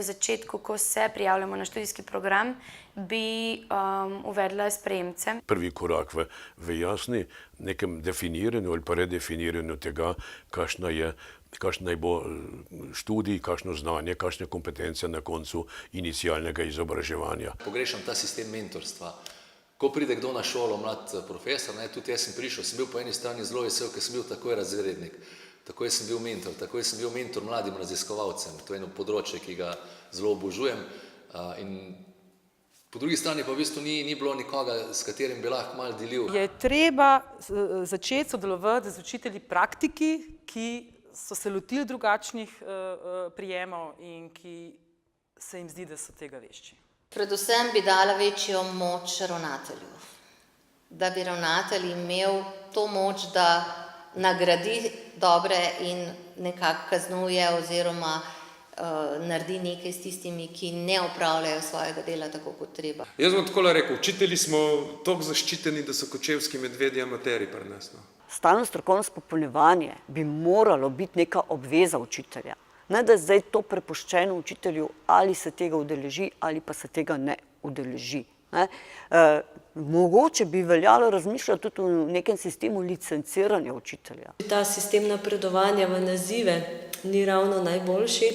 začetku, ko se prijavljamo na študijski program, bi uvedla sprejemce. Prvi korak v jasni nekem definiranju ali pa redefiniranju tega, kakšna bo študij, kakšno znanje, kakšne kompetence na koncu inicialnega izobraževanja. Pogrešam ta sistem mentorstva. Ko pride kdo na šolo, mlad profesor, tudi jaz sem prišel, sem bil po eni strani zelo vesel, ker sem bil takoj razrednik, takoj sem bil mentor, takoj sem bil mentor mladim raziskovalcem. To je eno področje, ki ga zelo obožujem. In po drugi strani pa v bistvu ni bilo nikoga, s katerim bi lahko malo delil. Je treba začeti sodelovati z učitelji praktiki, ki so se lotili drugačnih prijemov in ki se jim zdi, da so tega vešči. Predvsem bi dala večjo moč ravnatelju, da bi ravnatelj imel to moč, da nagradi dobre in nekako kaznuje oziroma naredi nekaj s tistimi, ki ne opravljajo svojega dela tako kot treba. Jaz bom takole rekel, učitelji smo toliko zaščiteni, da so kočevski medvedji amateri pri nas. Stalno strokovno izpopolnjevanje bi moralo biti neka obveza učitelja. Ne, da je zdaj to prepuščeno učitelju, ali se tega udeleži, ali pa se tega ne udeleži. Mogoče bi veljalo razmišljati tudi o nekem sistemu licenciranja učitelja. Ta sistem napredovanja v nazive ni ravno najboljši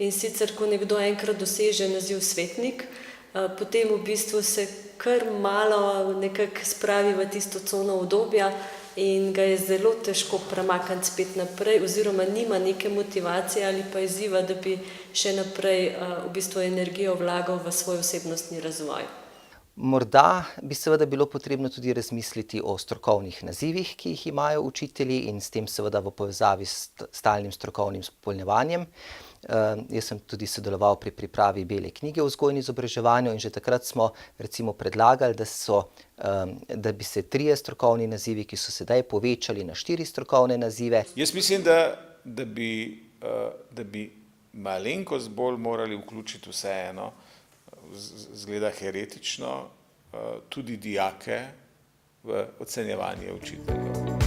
in sicer, ko nekdo enkrat doseže naziv svetnik, potem v bistvu se kar malo nekako spravi v tisto cono udobja in ga je zelo težko premakniti spet naprej oziroma nima neke motivacije ali pa izziva, da bi še naprej v bistvu energijo vlagal v svoj osebnostni razvoj. Morda bi seveda bilo potrebno tudi razmisliti o strokovnih nazivih, ki jih imajo učitelji in s tem seveda v povezavi s stalnim strokovnim izpopolnjevanjem. Jaz sem tudi sodeloval pri pripravi bele knjige o vzgoji in izobraževanju in že takrat smo recimo predlagali, da bi se 3 strokovni nazivi, ki so sedaj povečali na 4 strokovne nazive. Jaz mislim, da bi malenkost bolj morali vključiti vseeno, zgleda heretično, tudi dijake v ocenjevanje učiteljev.